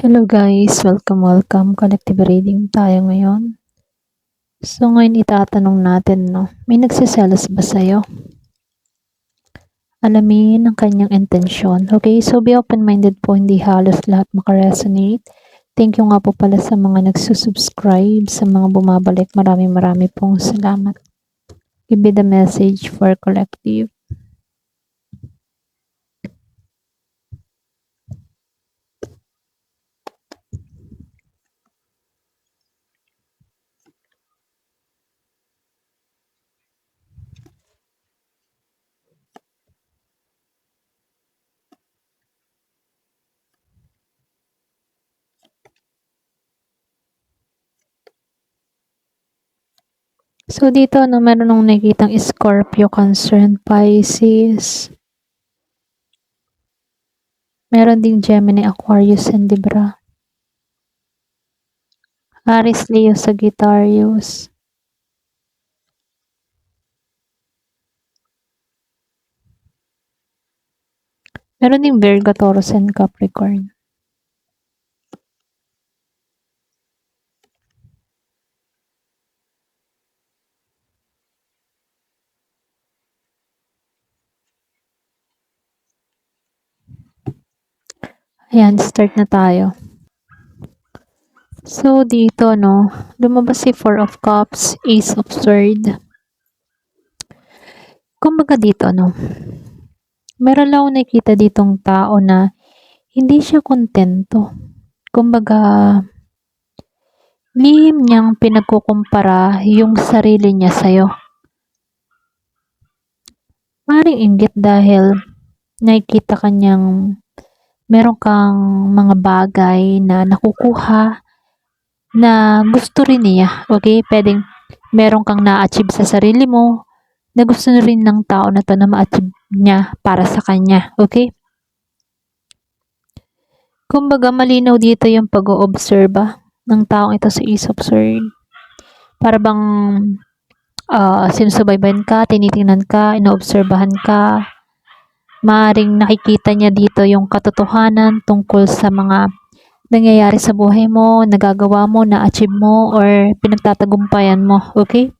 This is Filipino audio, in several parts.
Hello guys, welcome. Collective reading tayo ngayon. So ngayon itatanong natin, may nagsiselos ba sa'yo? Alamin ang kanyang intensyon. Okay, so be open-minded po, hindi halos lahat makaresonate. Thank you nga po pala sa mga nagsusubscribe, sa mga bumabalik. Marami pong salamat. Give me the message for collective. So dito, meron nung nakikitang Scorpio, Cancer, and Pisces. Meron ding Gemini, Aquarius, and Libra. Aries, Leo, Sagittarius. Meron ding Virgo, Taurus, and Capricorn. Ayan, start na tayo. So, dito, lumabas si Four of Cups, Ace of Swords. Kumbaga dito, meron lang ako nakikita ditong tao na hindi siya kontento. Kumbaga, lihim niyang pinagkukumpara yung sarili niya sa'yo. Maring inggit dahil nakikita kanyang meron kang mga bagay na nakukuha na gusto rin niya, okay? Pwedeng meron kang na-achieve sa sarili mo na gusto na rin ng tao na to na ma-achieve niya para sa kanya, okay? Kumbaga malinaw dito yung pag-oobserba ng taong ito sa Ace of Swords. Para bang sinusubaybayan ka, tinitingnan ka, inoobserbahan ka. Maaring nakikita niya dito yung katotohanan tungkol sa mga nangyayari sa buhay mo, nagagawa mo, na-achieve mo, or pinagtatagumpayan mo, okay?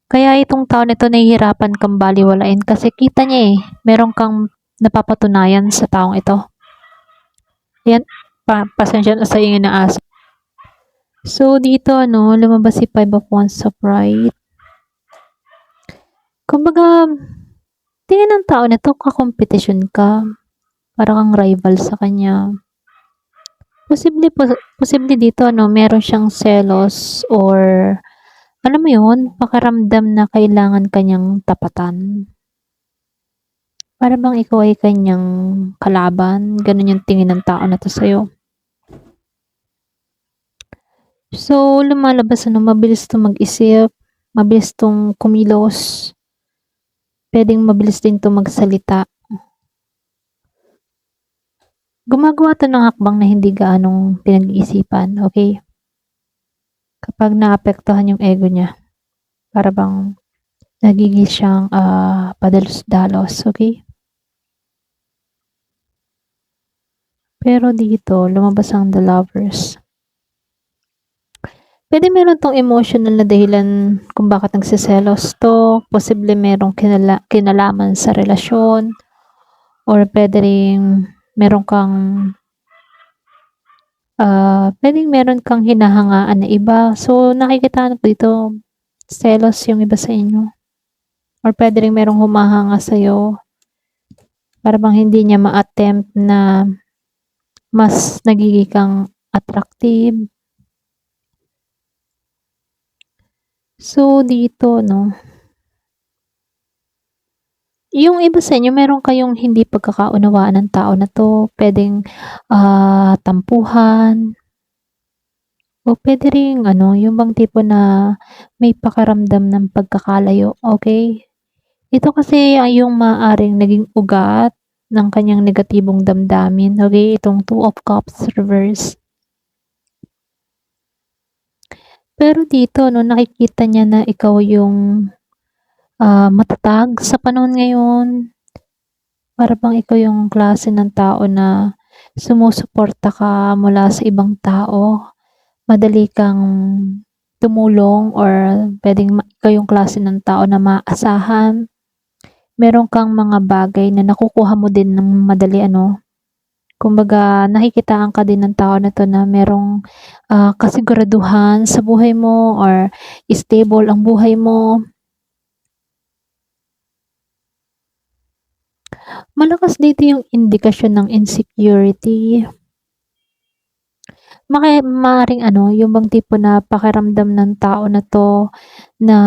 Kaya itong taon ito nahihirapan kang baliwalain kasi kita niya meron kang napapatunayan sa taong ito. Yan, pasensya na sa ingin na aso. So, dito, lumabas si Five of Wands sa Pride. Kumbaga, tingin ng tao na to, kakompetisyon ka. Parang kang rival sa kanya. Posible dito, meron siyang selos or, alam mo yun, pakiramdam na kailangan kanyang tapatan. Para bang ikaw ay kanyang kalaban. Ganun yung tingin ng tao na to sa'yo. So, lumalabas, mabilis itong mag-isip, mabilis itong kumilos, pwedeng mabilis din itong magsalita. Gumagawa ito ng hakbang na hindi gaanong pinag-iisipan, okay? Kapag naapektuhan yung ego niya, para bang nagiging siyang padalos-dalos, okay? Pero dito, lumabas ang The Lovers. Pwede meron tong emotional na dahilan kung bakit nagsiselos to. Posible merong kinalaman sa relasyon. Or pwede rin meron kang pwedeng meron kang hinahangaan na iba. So, nakikita ko dito, selos yung iba sa inyo. Or pwede rin merong humahanga sa'yo. Para bang hindi niya ma-attempt na mas nagiging kang attractive. So, dito, yung iba sa inyo, meron kayong hindi pagkakaunawaan ng tao na to. Pwedeng tampuhan. O pwede rin, yung bang tipo na may pakaramdam ng pagkakalayo. Okay? Ito kasi ay yung maaring naging ugat ng kanyang negatibong damdamin. Okay? Itong Two of Cups reverse. Pero dito, nakikita niya na ikaw yung matatag sa panahon ngayon. Para bang ikaw yung klase ng tao na sumusuporta ka mula sa ibang tao, madali kang tumulong or puwedeng ikaw yung klase ng tao na maaasahan. Meron kang mga bagay na nakukuha mo din ng madali ano, kumbaga nakikitaan ka din ng tao na 'to na merong, kasiguraduhan sa buhay mo or stable ang buhay mo. Malakas dito yung indikasyon ng insecurity. Maaaring ano, yung bang tipo na pakiramdam ng tao na 'to na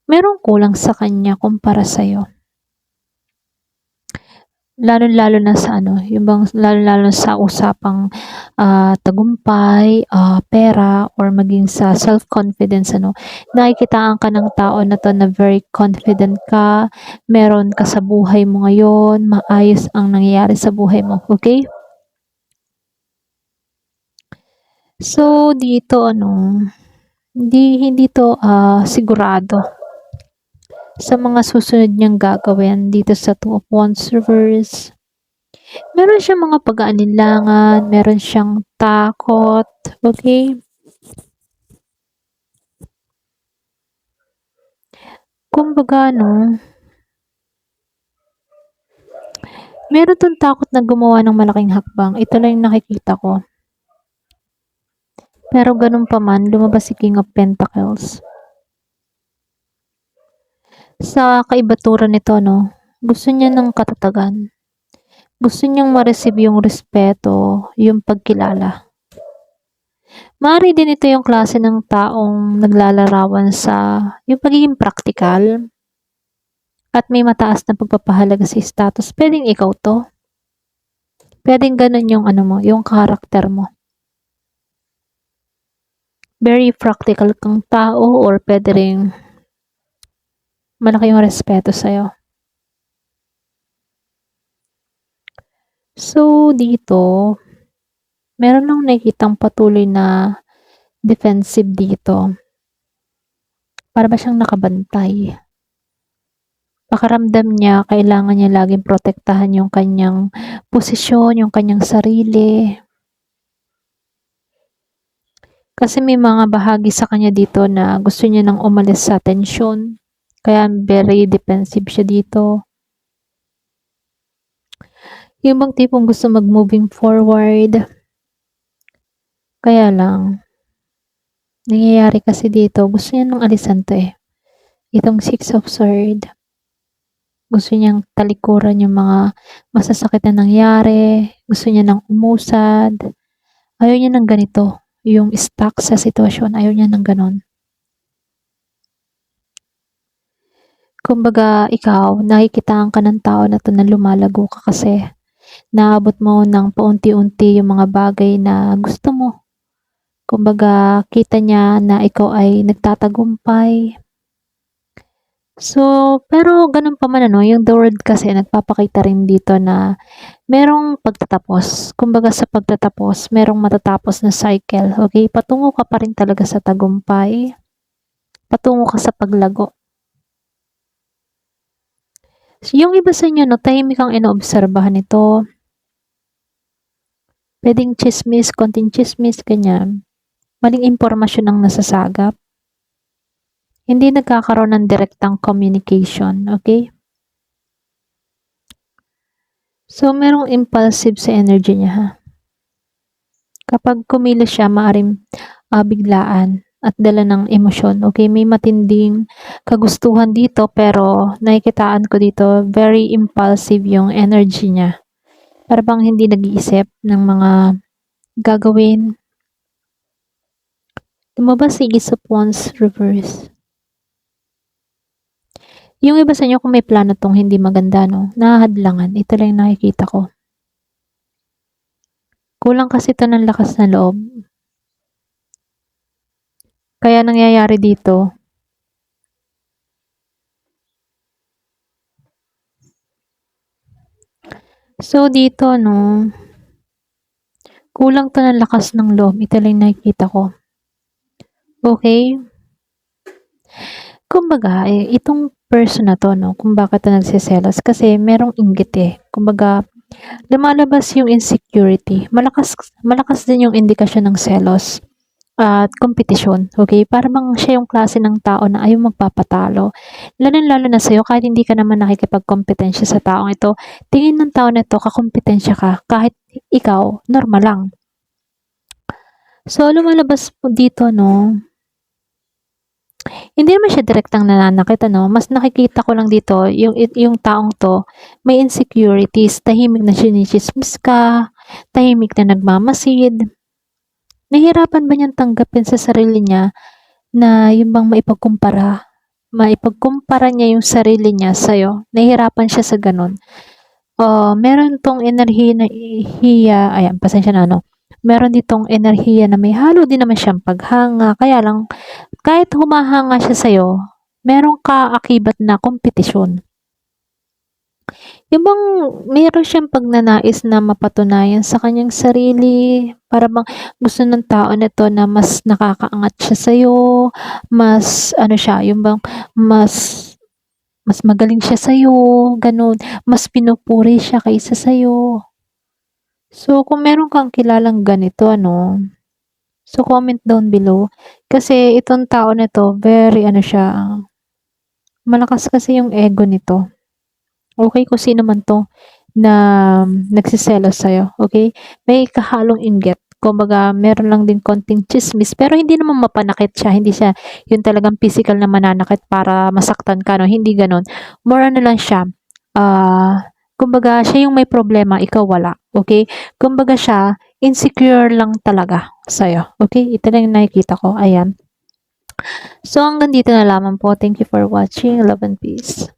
merong kulang sa kanya kumpara sa'yo. Lalong-lalo na sa ano, yung bang lalong-lalo sa usapang, tagumpay, pera or maging sa self-confidence ano. Nakikitaan ka ng tao na 'to na very confident ka, meron ka sa buhay mo ngayon, maayos ang nangyayari sa buhay mo, okey? So, dito ano, hindi 'to, sigurado sa mga susunod niyang gagawin dito sa Two of Wands reverse. Meron siyang mga pag-aalinlangan, meron siyang takot, okay? Kumbaga 'no, meron 'tong takot na gumawa ng malaking hakbang, ito lang yung nakikita ko. Pero ganun pa man, lumabas si King of Pentacles. Sa kaibaturan nito 'no, gusto niya ng katatagan. Gusto niyang ma-receive yung respeto, yung pagkilala. Maaari din ito yung klase ng taong naglalarawan sa yung pagiging praktikal at may mataas na pagpapahalaga sa status. Puwedeng ikaw 'to. Puwedeng gano'n yung ano mo, yung karakter mo. Very practical kang tao or puwede ring malaki yung respeto sa'yo. So, dito, meron akong nakikitang patuloy na defensive dito. Para ba siyang nakabantay. Pakiramdam niya kailangan niya laging protektahan yung kanyang posisyon, yung kanyang sarili. Kasi may mga bahagi sa kanya dito na gusto niya nang umalis sa tensyon. Kaya very defensive siya dito. Yung bang tipong gusto mag-moving forward. Kaya lang, nangyayari kasi dito, gusto niya nang alisan 'to eh. Itong 6 of Swords. Gusto niyang talikuran yung mga masasakit na nangyari. Gusto niya nang umusad. Ayaw niya ng ganito. Yung stuck sa sitwasyon, ayaw niya ng gano'n. Kumbaga, ikaw, nakikitaan ka ng tao na 'to na lumalago ka kasi naabot mo ng paunti-unti yung mga bagay na gusto mo. Kumbaga, kita niya na ikaw ay nagtatagumpay. So, pero gano'n pa man ano, yung the World kasi nagpapakita rin dito na merong pagtatapos. Kumbaga sa pagtatapos, merong matatapos na cycle, okay? Patungo ka pa rin talaga sa tagumpay. Patungo ka sa paglago. So, yung iba sa inyo 'no, tahimik ang inoobserbahan nito. Puwedeng tsismis, konting tsismis, ganyan. Maling impormasyon ang nasasagap. Hindi nagkakaroon ng direktang communication, okay? So, merong impulsive sa energy niya ha. Kapag kumilos siya, maaaring biglaan at dala ng emosyon, okay? May matinding kagustuhan dito pero nakikitaan ko dito, very impulsive yung energy niya. Para bang hindi nag-iisip ng mga gagawin. Lumabas si Ace of Wands reverse. Yung iba sa inyo kung may plano tong hindi maganda, no, nahahadlangan. Ito lang yung nakikita ko. Kulang kasi ito ng lakas na loob. Kaya nangyayari dito, so dito, no, kulang to ng lakas ng loob. Ito lang yung nakikita ko. Okay? Kumbaga, itong person na to, no, kung bakit ito nagsiselos, kasi merong inggit eh. Kumbaga, lumalabas yung insecurity. Malakas din yung indikasyon ng selos at kompetisyon, okay? Para bang siya yung klase ng tao na ayaw magpapatalo. Lalo na sa'yo, kahit hindi ka naman nakikipagkompetensya sa taong ito, tingin ng tao na ito, kakompetensya ka, kahit ikaw, normal lang. So, lumalabas po dito, no, hindi naman siya direktang nananakit, ano, mas nakikita ko lang dito, yung taong to, may insecurities, tahimik na sinichismis ka, tahimik na nagmamasid. Nahihirapan ba niyang tanggapin sa sarili niya na yung bang maipagkumpara niya yung sarili niya sa'yo? Nahihirapan siya sa ganun. Meron tong enerhiya, ayan, pasensya na, no? Meron ditong enerhiya na may halo din naman siyang paghanga, kaya lang, kahit humahanga siya sa'yo, meron ka akibat na kompetisyon. Yung bang meron siyang pagnanais na mapatunayan sa kanyang sarili, para bang gusto ng tao na 'to na mas nakakaangat siya sa'yo, mas ano siya, yung bang mas mas magaling siya sa'yo, gano'n. Mas pinupuri siya kaysa sa'yo. So, kung meron kang kilalang ganito, ano, so comment down below. Kasi itong tao na 'to, very ano siya, malakas kasi yung ego nito. Okay, kung sino man 'to na nagseselos sa'yo, okay? May kahalong inggit. Kumbaga, meron lang din konting tsismis, pero hindi naman mapanakit siya. Hindi siya yung talagang physical na mananakit para masaktan ka, no? Hindi gano'n. More ano lang siya, kumbaga, siya yung may problema, ikaw wala, okay? Kumbaga siya, insecure lang talaga sa'yo, okay? Ito lang yung nakikita ko, ayan. So, hanggang dito na lamang po. Thank you for watching. Love and peace.